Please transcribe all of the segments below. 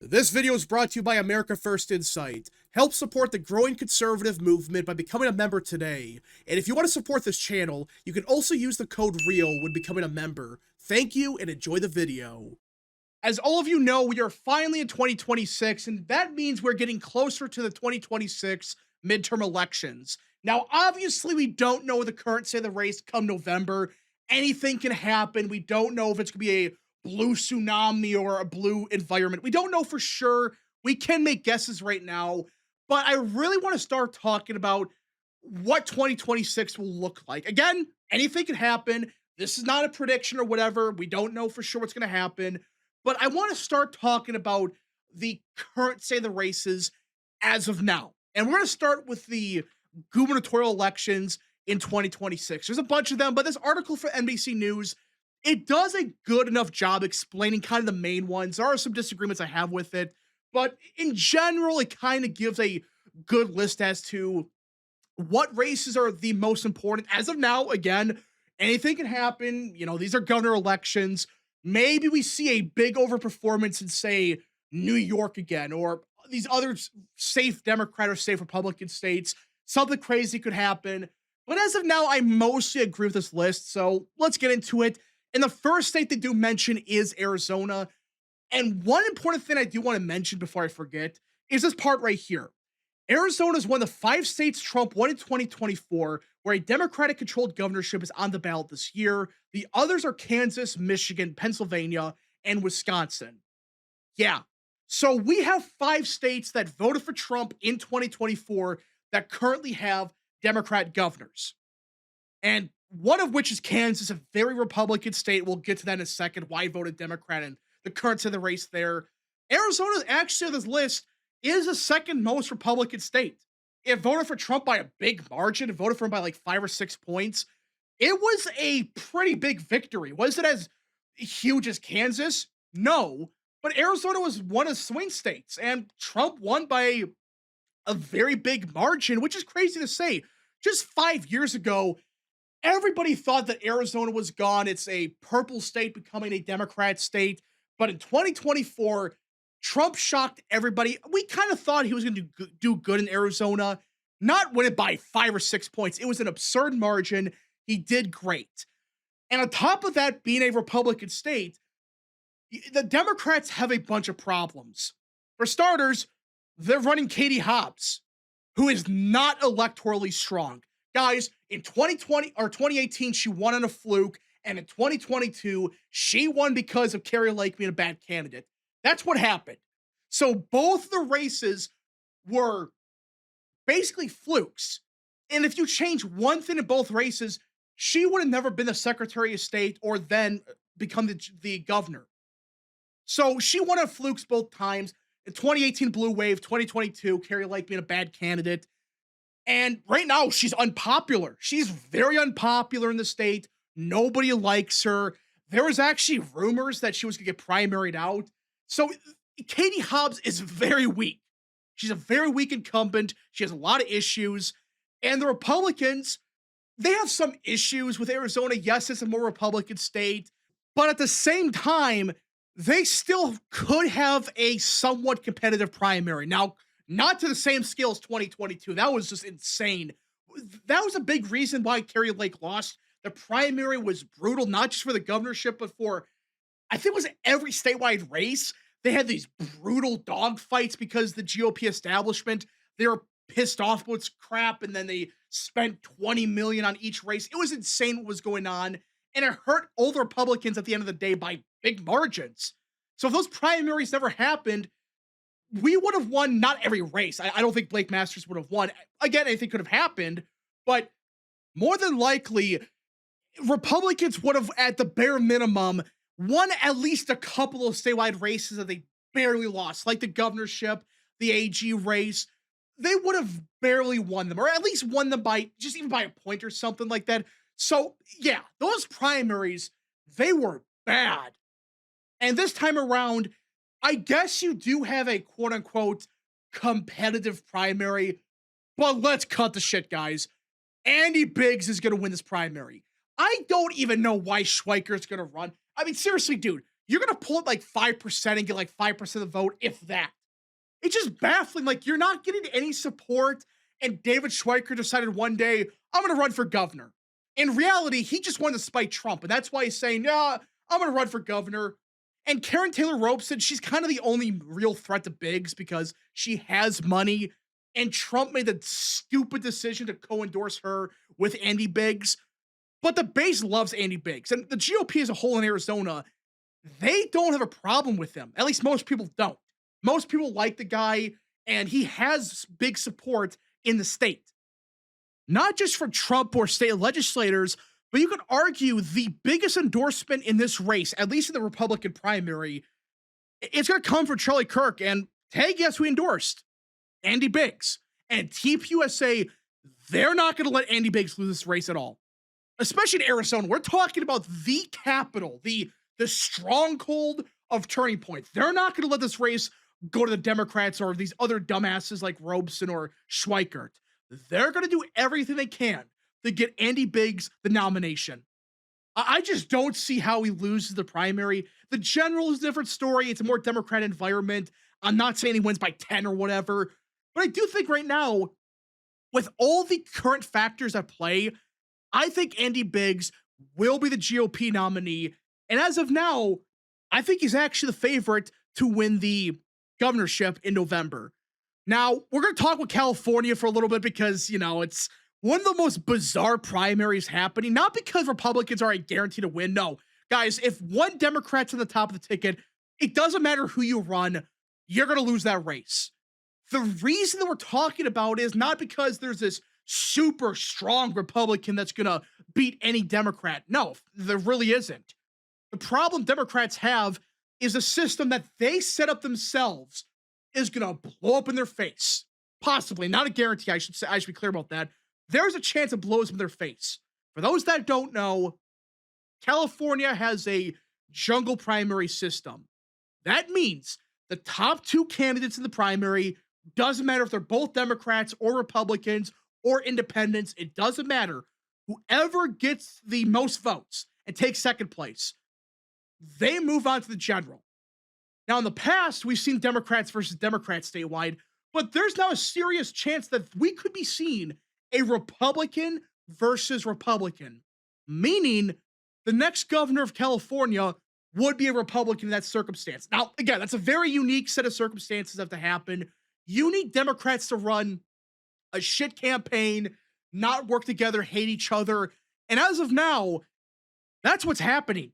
This video is brought to you by America First Insight. Help support the growing conservative movement by becoming a member today. And if you want to support this channel, you can also use the code REAL when becoming a member. Thank you and enjoy the video. As all of you know, we are finally in 2026, and that means we're getting closer to the 2026 midterm elections. Now, obviously, we don't know the current state of the race come November. Anything can happen. We don't know if it's going to be a blue tsunami or a blue environment. We don't know for sure. We can make guesses right now, but I really want to start talking about what 2026 will look like. Again, anything can happen. This is not a prediction or whatever. We don't know for sure what's going to happen, but I want to start talking about the current state of the races as of now. And we're going to start with the gubernatorial elections in 2026. There's a bunch of them, but this article for NBC News, it does a good enough job explaining kind of the main ones. There are some disagreements I have with it, but in general, it kind of gives a good list as to what races are the most important. As of now, again, anything can happen. You know, these are governor elections. Maybe we see a big overperformance in, say, New York again, or these other safe Democrat or safe Republican states. Something crazy could happen. But as of now, I mostly agree with this list. So let's get into it. And the first state they do mention is Arizona. And one important thing I do want to mention before I forget is this part right here. Arizona is one of the 5 states Trump won in 2024, where a Democratic-controlled governorship is on the ballot this year. The others are Kansas, Michigan, Pennsylvania, and Wisconsin. Yeah. So we have 5 states that voted for Trump in 2024 that currently have Democrat governors. And one of which is Kansas, a very Republican state. We'll get to that in a second, why I voted Democrat and the current of the race there. Arizona, actually, on this list, is the second most Republican state. It voted for Trump by a big margin. It voted for him by like 5 or 6 points. It was a pretty big victory. Was it as huge as Kansas? No. But Arizona was one of swing states, and Trump won by a very big margin, which is crazy to say. Just 5 years ago, everybody thought that Arizona was gone. It's a purple state becoming a Democrat state. But in 2024, Trump shocked everybody. We kind of thought he was going to do good in Arizona, not win it by 5 or 6 points. It was an absurd margin. He did great. And on top of that, being a Republican state, the Democrats have a bunch of problems. For starters, they're running Katie Hobbs, who is not electorally strong. Guys, in 2020 or 2018, she won on a fluke, and in 2022, she won because of Carrie Lake being a bad candidate. That's what happened. So both the races were basically flukes. And if you change one thing in both races, she would have never been the Secretary of State or then become the governor. So she won on flukes both times. In 2018, blue wave, 2022, Carrie Lake being a bad candidate. And right now, she's unpopular. She's very unpopular in the state. Nobody likes her. There was actually rumors that she was going to get primaried out. So Katie Hobbs is very weak. She's a very weak incumbent. She has a lot of issues. And the Republicans, they have some issues with Arizona. Yes, it's a more Republican state. But at the same time, they still could have a somewhat competitive primary. Now, not to the same scale as 2022. That was just insane. That was a big reason why Carrie Lake lost. The primary was brutal, not just for the governorship, but for, I think it was every statewide race. They had these brutal dogfights because the GOP establishment, they were pissed off with crap, and then they spent $20 million on each race. It was insane what was going on, and it hurt all the Republicans at the end of the day by big margins. So if those primaries never happened, we would have won not every race. I don't think Blake Masters would have won. Again, anything could have happened, but more than likely, Republicans would have, at the bare minimum, won at least a couple of statewide races that they barely lost, like the governorship, the AG race. They would have barely won them, or at least won them by just even by a point or something like that. So yeah, those primaries, they were bad. And this time around, I guess you do have a quote unquote competitive primary, but let's cut the shit, guys. Andy Biggs is going to win this primary. I don't even know why Schweiker is going to run. I mean, seriously, dude, you're gonna pull it like 5% and get like 5% of the vote, if that. It's just baffling. Like, you're not getting any support. And David Schweiker decided one day, I'm going to run for governor. In reality, he just wanted to spite Trump. And that's why he's saying, yeah, I'm going to run for governor. And Karen Taylor Robeson, she's kind of the only real threat to Biggs because she has money. And Trump made the stupid decision to co-endorse her with Andy Biggs. But the base loves Andy Biggs. And the GOP as a whole in Arizona, they don't have a problem with him. At least most people don't. Most people like the guy, and he has big support in the state. Not just from Trump or state legislators, but you could argue the biggest endorsement in this race, at least in the Republican primary, it's going to come from Charlie Kirk. And hey, guess who endorsed? Andy Biggs. And TPUSA, they're not going to let Andy Biggs lose this race at all. Especially in Arizona. We're talking about the capital, the stronghold of Turning Point. They're not going to let this race go to the Democrats or these other dumbasses like Robeson or Schweikert. They're going to do everything they can to get Andy Biggs the nomination. I just don't see how he loses the primary. The general is a different story. It's a more Democrat environment. I'm not saying he wins by 10 or whatever, but I do think right now, with all the current factors at play, I think Andy Biggs will be the GOP nominee. And as of now, I think he's actually the favorite to win the governorship in November. Now, we're going to talk with California for a little bit because, it's one of the most bizarre primaries happening. Not because Republicans are a guarantee to win. No, guys, if one Democrat's on the top of the ticket, it doesn't matter who you run, you're going to lose that race. The reason that we're talking about is not because there's this super strong Republican that's going to beat any Democrat. No, there really isn't. The problem Democrats have is a system that they set up themselves is going to blow up in their face. Possibly, not a guarantee. I should be clear about that. There's a chance it blows up in their face. For those that don't know, California has a jungle primary system. That means the top two candidates in the primary, doesn't matter if they're both Democrats or Republicans or independents, it doesn't matter. Whoever gets the most votes and takes second place, they move on to the general. Now, in the past, we've seen Democrats versus Democrats statewide, but there's now a serious chance that we could be seeing a Republican versus Republican, meaning the next governor of California would be a Republican in that circumstance. Now, again, that's a very unique set of circumstances that have to happen. You need Democrats to run a shit campaign, not work together, hate each other. And as of now, that's what's happening.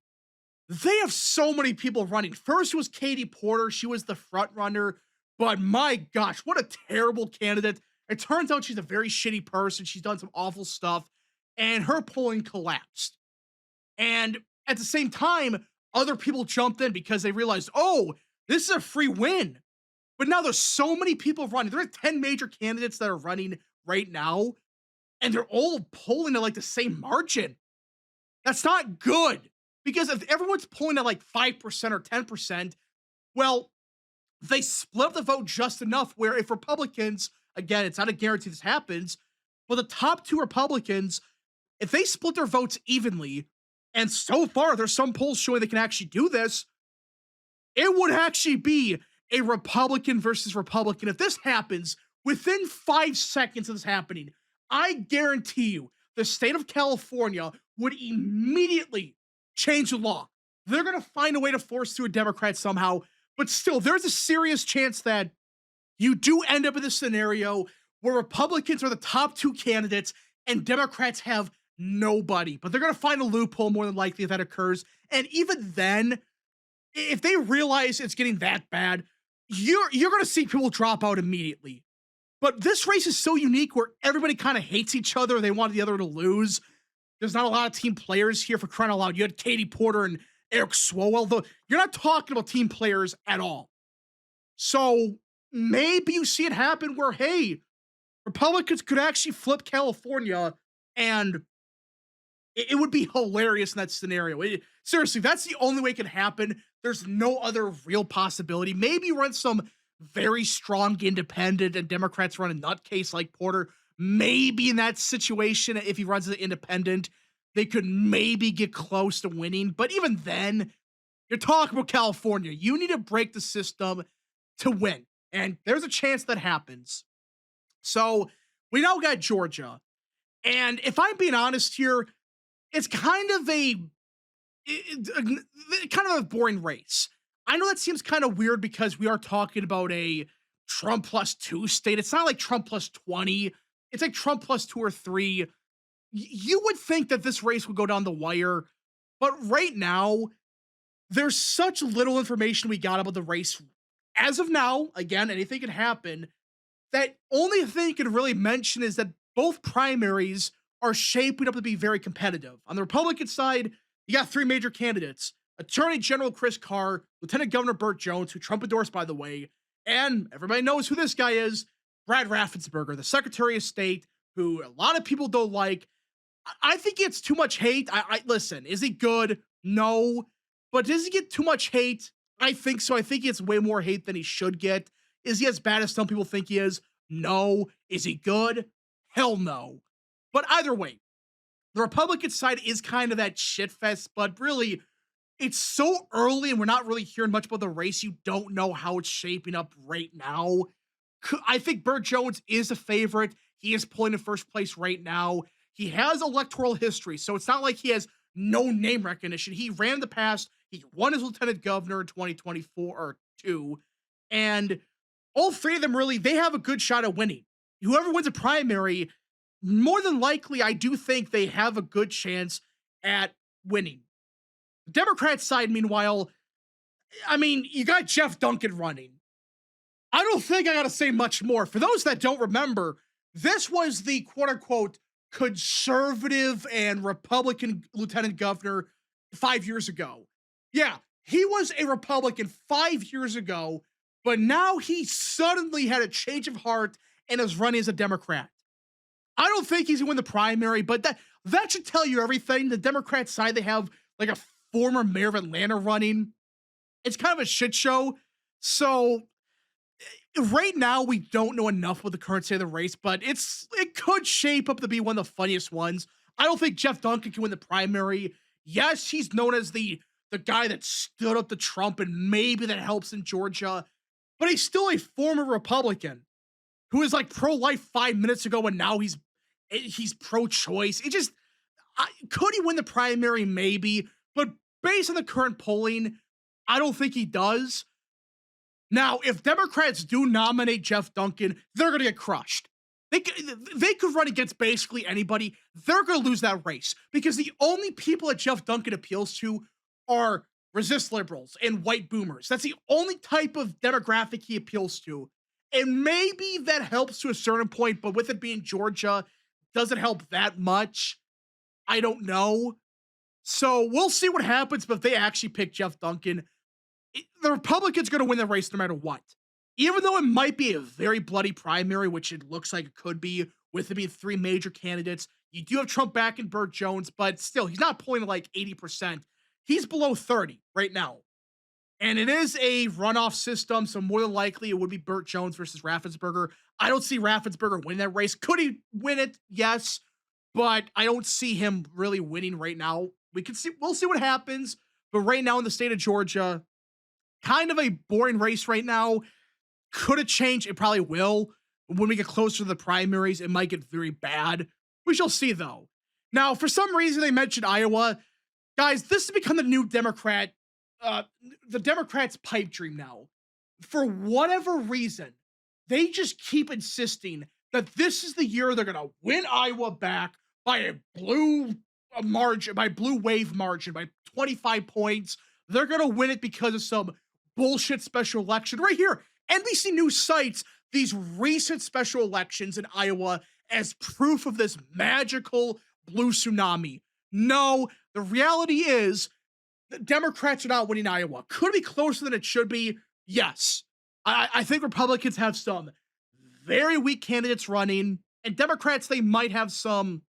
They have so many people running. First was Katie Porter. She was the front runner. But my gosh, what a terrible candidate. It turns out she's a very shitty person. She's done some awful stuff. And her polling collapsed. And at the same time, other people jumped in because they realized, oh, this is a free win. But now there's so many people running. There are 10 major candidates that are running right now. And they're all polling at like the same margin. That's not good. Because if everyone's polling at like 5% or 10%, well, they split up the vote just enough where if Republicans, again, it's not a guarantee this happens, but the top two Republicans, if they split their votes evenly, and so far there's some polls showing they can actually do this, it would actually be a Republican versus Republican. If this happens within 5 seconds of this happening, I guarantee you the state of California would immediately change the law. They're going to find a way to force through a Democrat somehow, but still, there's a serious chance that you do end up in this scenario where Republicans are the top two candidates and Democrats have nobody. But they're going to find a loophole more than likely if that occurs. And even then, if they realize it's getting that bad, you're going to see people drop out immediately. But this race is so unique where everybody kind of hates each other. They want the other to lose. There's not a lot of team players here for crying out loud. You had Katie Porter and Eric Swalwell, though you're not talking about team players at all. So maybe you see it happen where, hey, Republicans could actually flip California, and it would be hilarious in that scenario. Seriously, that's the only way it can happen. There's no other real possibility. Maybe run some very strong independent and Democrats run a nutcase like Porter. Maybe in that situation, if he runs as an independent, they could maybe get close to winning. But even then, You're talking about California. You need to break the system to win. And there's a chance that happens. So we now got Georgia. And if I'm being honest here, it's kind of kind of a boring race. I know that seems kind of weird because we are talking about a Trump plus two state. It's not like Trump plus 20. It's like Trump plus two or three. You would think that this race would go down the wire, but right now, there's such little information we got about the race as of now. Again, anything can happen. That only thing you can really mention is that both primaries are shaping up to be very competitive. On the Republican side, you got three major candidates: Attorney General Chris Carr, Lieutenant Governor Burt Jones, who Trump endorsed, by the way, and everybody knows who this guy is, Brad Raffensperger, the Secretary of State, who a lot of people don't like. I think it's too much hate. I listen. Is he good? No, but does he get too much hate? I think so. I think he gets way more hate than he should get. Is he as bad as some people think he is? No. Is he good? Hell no. But either way, the Republican side is kind of that shit fest, but really, it's so early and we're not really hearing much about the race. You don't know how it's shaping up right now. I think Burt Jones is a favorite. He is pulling in first place right now. He has electoral history, so it's not like he has no name recognition. He ran in the past. He won as lieutenant governor in 2024 or two, and all three of them really they have a good shot at winning. Whoever wins a primary, more than likely, I do think they have a good chance at winning. The Democrat side, meanwhile, I mean, you got Jeff Duncan running. I don't think I got to say much more. For those that don't remember, this was the quote unquote conservative and Republican lieutenant governor 5 years ago. Yeah, he was a Republican 5 years ago, but now he suddenly had a change of heart and is running as a Democrat. I don't think he's gonna win the primary, but that should tell you everything. The Democrat side, they have like a former mayor of Atlanta running. It's kind of a shit show. So right now we don't know enough about the current state of the race, but it could shape up to be one of the funniest ones. I don't think Jeff Duncan can win the primary. Yes, he's known as the guy that stood up to Trump, and maybe that helps in Georgia, but he's still a former Republican who was like pro-life 5 minutes ago, and now he's pro-choice. Could he win the primary? Maybe, but based on the current polling, I don't think he does. Now, if Democrats do nominate Jeff Duncan, they're going to get crushed. They could run against basically anybody. They're going to lose that race because the only people that Jeff Duncan appeals to are resist liberals and white boomers. That's the only type of demographic he appeals to. And maybe that helps to a certain point, but with it being Georgia, does it help that much? I don't know. So we'll see what happens, but if they actually pick Jeff Duncan, the Republicans going to win the race no matter what. Even though it might be a very bloody primary, which it looks like it could be, with it being three major candidates. You do have Trump back and Burt Jones, but still, he's not pulling like 80%. He's below 30 right now. And it is a runoff system, so more than likely it would be Burt Jones versus Raffensperger. I don't see Raffensperger winning that race. Could he win it? Yes. But I don't see him really winning right now. We'll see what happens. But right now in the state of Georgia, kind of a boring race right now. Could it change? It probably will. When we get closer to the primaries, it might get very bad. We shall see, though. Now, for some reason, they mentioned Iowa. Guys, this has become the new the Democrats' pipe dream now. For whatever reason, they just keep insisting that this is the year they're going to win Iowa back by a blue wave margin, by 25 points. They're going to win it because of some bullshit special election. Right here, NBC News cites these recent special elections in Iowa as proof of this magical blue tsunami. No, the reality is the Democrats are not winning Iowa. Could it be closer than it should be? Yes. I think Republicans have some very weak candidates running, and Democrats, they might have some.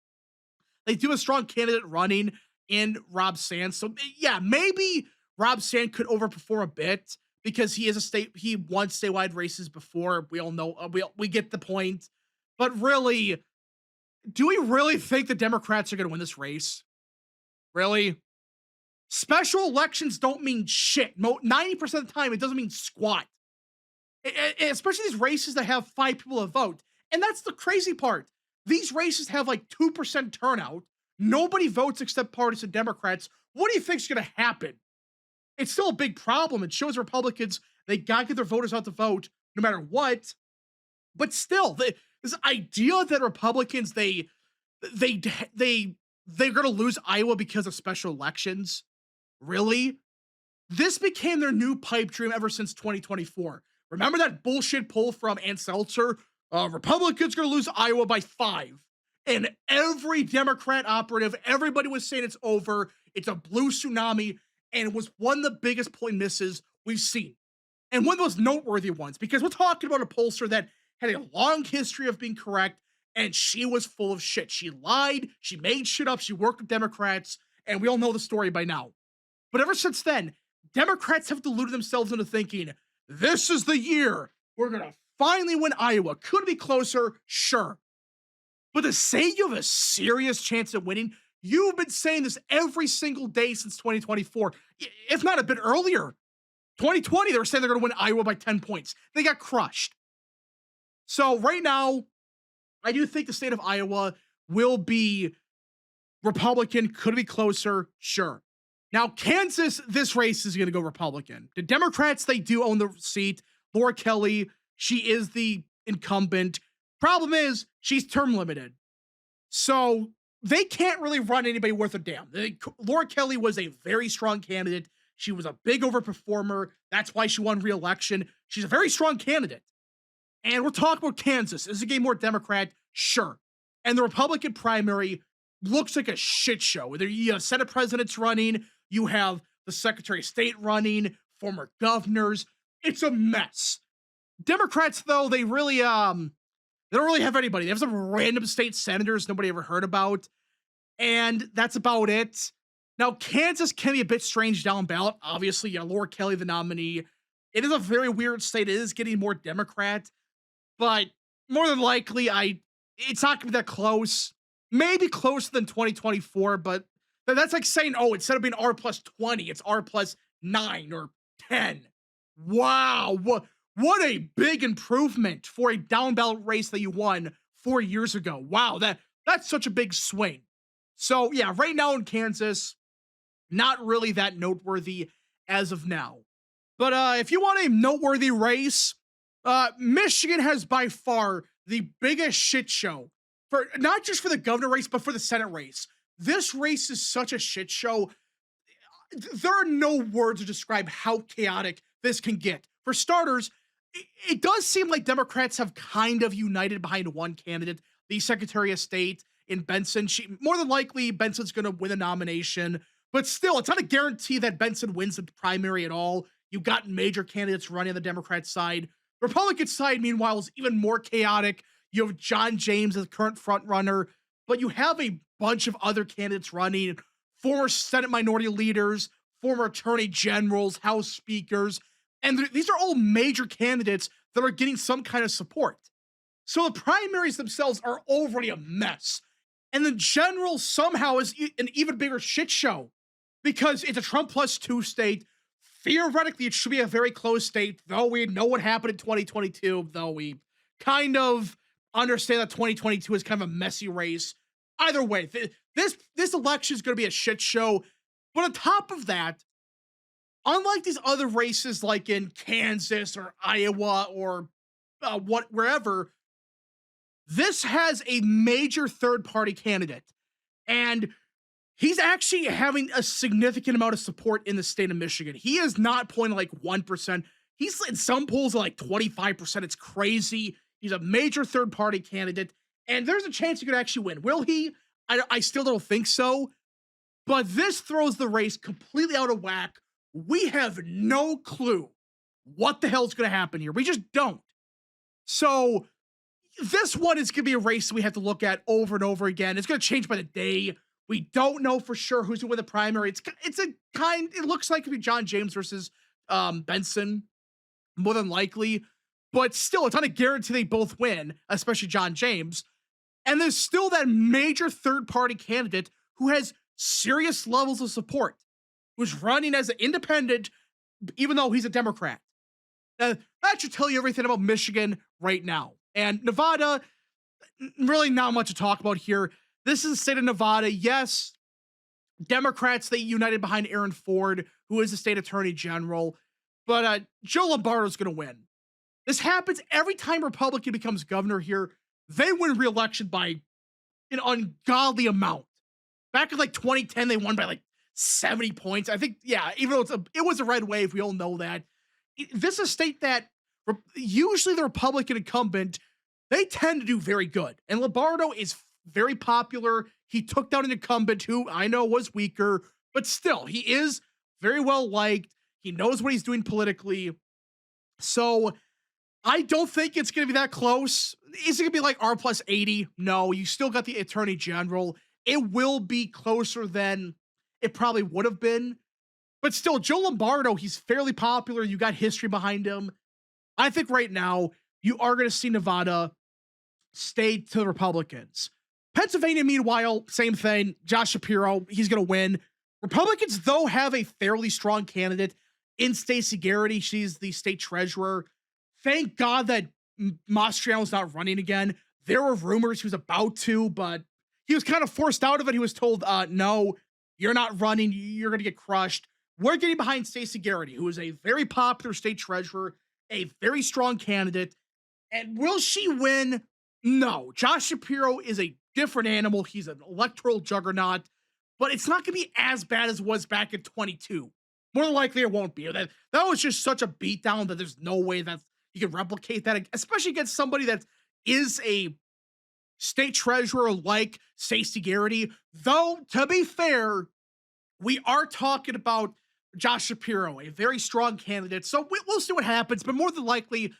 They do a strong candidate running in Rob Sands. So, yeah, maybe Rob Sand could overperform a bit because he won statewide races before. We all know, we get the point. But really, do we really think the Democrats are going to win this race? Really? Special elections don't mean shit. 90% of the time, it doesn't mean squat. Especially these races that have 5 people to vote. And that's the crazy part. These races have like 2% turnout. Nobody votes except partisan Democrats. What do you think's going to happen? It's still a big problem. It shows Republicans they got to get their voters out to vote no matter what. But still, this idea that Republicans they they're going to lose Iowa because of special elections, really? This became their new pipe dream ever since 2024. Remember that bullshit poll from Ann Seltzer? Republicans going to lose Iowa by 5. And every Democrat operative, everybody was saying it's over. It's a blue tsunami. And it was one of the biggest polling misses we've seen. And one of those noteworthy ones, because we're talking about a pollster that had a long history of being correct, and she was full of shit. She lied, she made shit up, she worked with Democrats, and we all know the story by now. But ever since then, Democrats have deluded themselves into thinking, this is the year we're going to finally win Iowa. Could it be closer? Sure. But to say you have a serious chance of winning, you've been saying this every single day since 2024, if not a bit earlier. 2020, they were saying they're going to win Iowa by 10 points. They got crushed. So right now, I do think the state of Iowa will be Republican. Could it be closer? Sure. Now, Kansas, this race is going to go Republican. The Democrats, they do own the seat. Laura Kelly, she is the incumbent. Problem is, she's term limited. So they can't really run anybody worth a damn. Laura Kelly was a very strong candidate. She was a big overperformer. That's why she won re-election. She's a very strong candidate. And we're talking about Kansas. Is it getting more Democrat? Sure. And the Republican primary looks like a shit show. You have Senate presidents running, you have the Secretary of State running, former governors. It's a mess. Democrats, though, they don't really have anybody. They have some random state senators nobody ever heard about. And that's about it. Now, Kansas can be a bit strange down ballot. Obviously, Laura Kelly, the nominee. It is a very weird state. It is getting more Democrat. But more than likely, it's not going to be that close. Maybe closer than 2024, but that's like saying, oh, instead of being R plus 20, it's R plus 9 or 10. Wow. What a big improvement for a down ballot race that you won 4 years ago. Wow, that's such a big swing. So, yeah, right now in Kansas, not really that noteworthy as of now. But if you want a noteworthy race, Michigan has by far the biggest shit show for not just for the governor race, but for the Senate race. This race is such a shit show. There are no words to describe how chaotic this can get. For starters, it does seem like Democrats have kind of united behind one candidate, the Secretary of State in Benson. More than likely, Benson's going to win the nomination, but still, it's not a guarantee that Benson wins the primary at all. You've got major candidates running on the Democrat side. Republican side, meanwhile, is even more chaotic. You have John James as the current frontrunner, but you have a bunch of other candidates running, former Senate minority leaders, former attorney generals, House speakers, and these are all major candidates that are getting some kind of support. So the primaries themselves are already a mess. And the general somehow is an even bigger shit show because it's a Trump plus 2 state. Theoretically, it should be a very close state, though we know what happened in 2022, though we kind of understand that 2022 is kind of a messy race. Either way, this election is going to be a shit show. But on top of that, unlike these other races like in Kansas or Iowa or wherever, this has a major third-party candidate. And he's actually having a significant amount of support in the state of Michigan. He is not pointing like 1%. He's in some polls at like 25%. It's crazy. He's a major third-party candidate. And there's a chance he could actually win. Will he? I still don't think so. But this throws the race completely out of whack. We have no clue what the hell's going to happen here. We just don't. So this one is going to be a race we have to look at over and over again. It's going to change by the day. We don't know for sure who's going to win the primary. It looks like it could be John James versus Benson, more than likely. But still, it's not a guarantee they both win, especially John James. And there's still that major third-party candidate who has serious levels of support. who's running as an independent, even though he's a Democrat. That should tell you everything about Michigan right now. And Nevada, really not much to talk about here. This is the state of Nevada. Yes, Democrats, they united behind Aaron Ford, who is the state attorney general. But Joe Lombardo's going to win. This happens every time Republican becomes governor here. They win re-election by an ungodly amount. Back in like 2010, they won by like 70 points. I think, yeah, even though it was a red wave, we all know that. This is a state that usually the Republican incumbent, they tend to do very good. And Lombardo is very popular. He took down an incumbent who I know was weaker, but still, he is very well liked. He knows what he's doing politically. So I don't think it's going to be that close. Is it going to be like R plus 80? No, you still got the attorney general. It will be closer than it probably would have been. But still, Joe Lombardo, he's fairly popular. You got history behind him. I think right now you are going to see Nevada stay to the Republicans. Pennsylvania, meanwhile, same thing. Josh Shapiro, he's going to win. Republicans, though, have a fairly strong candidate in Stacey Garrity. She's the state treasurer. Thank God that Mastriano's not running again. There were rumors he was about to, but he was kind of forced out of it. He was told, no, you're not running. You're going to get crushed. We're getting behind Stacey Garrity, who is a very popular state treasurer, a very strong candidate. And will she win? No. Josh Shapiro is a different animal. He's an electoral juggernaut, but it's not going to be as bad as it was back in 22. More than likely, it won't be. That was just such a beatdown that there's no way that you can replicate that, especially against somebody that is a state treasurer like Stacey Garrity. Though, to be fair, we are talking about Josh Shapiro, a very strong candidate. So we'll see what happens, but more than likely,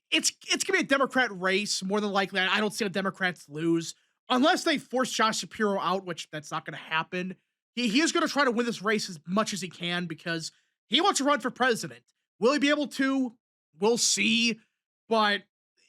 it's going to be a Democrat race. More than likely, I don't see the Democrats lose unless they force Josh Shapiro out, which that's not going to happen. He is going to try to win this race as much as he can because he wants to run for president. Will he be able to? We'll see. But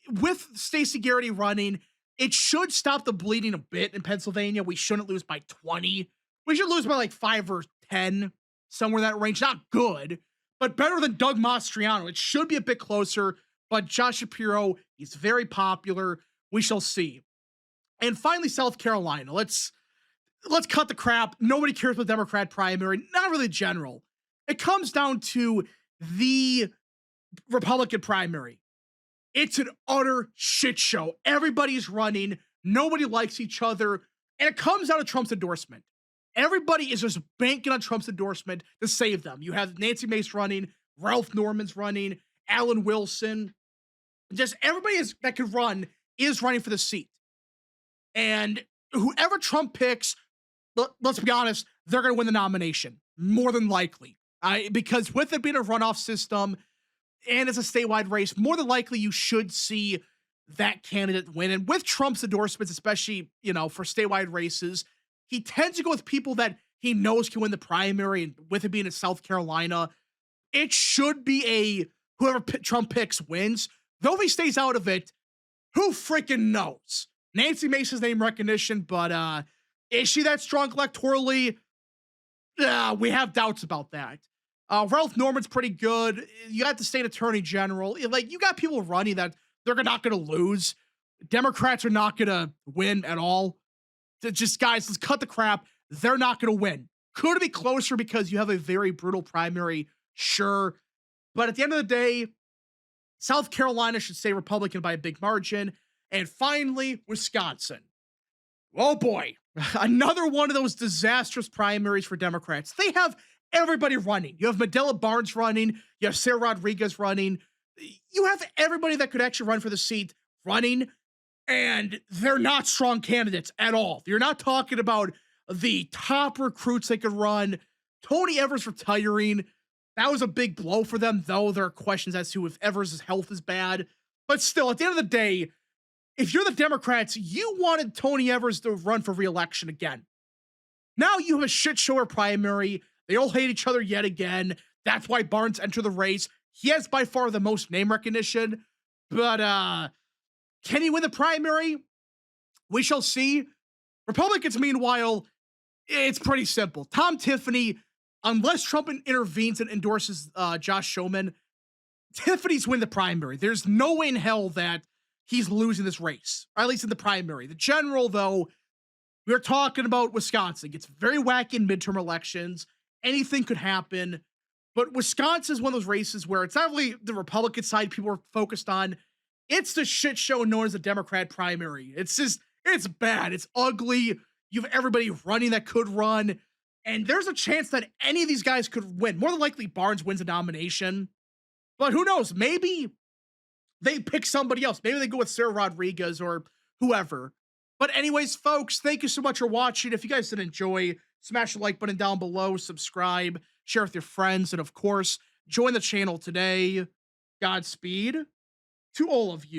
with Stacey Garrity running, it should stop the bleeding a bit in Pennsylvania. We shouldn't lose by 20. We should lose by like 5 or 10, somewhere in that range. Not good, but better than Doug Mastriano. It should be a bit closer, but Josh Shapiro, he's very popular. We shall see. And finally, South Carolina. Let's cut the crap. Nobody cares about the Democrat primary. Not really general. It comes down to the Republican primary. It's an utter shit show. Everybody's running. Nobody likes each other. And it comes out of Trump's endorsement. Everybody is just banking on Trump's endorsement to save them. You have Nancy Mace running, Ralph Norman's running, Alan Wilson. Just everybody that could run is running for the seat. And whoever Trump picks, let's be honest, they're going to win the nomination, more than likely. Because with it being a runoff system and it's a statewide race, more than likely you should see that candidate win. And with Trump's endorsements, especially, for statewide races, he tends to go with people that he knows can win the primary. And with it being in South Carolina, it should be whoever Trump picks wins. Though he stays out of it, who freaking knows? Nancy Mace's name recognition, but is she that strong electorally? We have doubts about that. Ralph Norman's pretty good. You got the state attorney general. You got people running that they're not going to lose. Democrats are not going to win at all. Just, guys, let's cut the crap. They're not going to win. Could it be closer because you have a very brutal primary? Sure. But at the end of the day, South Carolina should stay Republican by a big margin. And finally, Wisconsin. Oh boy, another one of those disastrous primaries for Democrats. They have everybody running. You have Medela Barnes running. You have Sarah Rodriguez running. You have everybody that could actually run for the seat running, and they're not strong candidates at all. You're not talking about the top recruits they could run. Tony Evers retiring. That was a big blow for them, though there are questions as to if Evers' health is bad. But still, at the end of the day, if you're the Democrats, you wanted Tony Evers to run for re-election again. Now you have a shit shower primary. They all hate each other yet again. That's why Barnes entered the race. He has by far the most name recognition. But can he win the primary? We shall see. Republicans, meanwhile, it's pretty simple. Tom Tiffany, unless Trump intervenes and endorses Josh Schoeman, Tiffany's win the primary. There's no way in hell that he's losing this race, or at least in the primary. The general, though, we're talking about Wisconsin. It gets very wacky in midterm elections. Anything could happen. But Wisconsin is one of those races where it's not really the Republican side people are focused on. It's the shit show known as the Democrat primary. It's bad. It's ugly. You have everybody running that could run. And there's a chance that any of these guys could win. More than likely, Barnes wins a nomination. But who knows? Maybe they pick somebody else. Maybe they go with Sarah Rodriguez or whoever. But anyways, folks, thank you so much for watching. If you guys did enjoy, smash the like button down below, subscribe, share with your friends, and of course, join the channel today. Godspeed to all of you.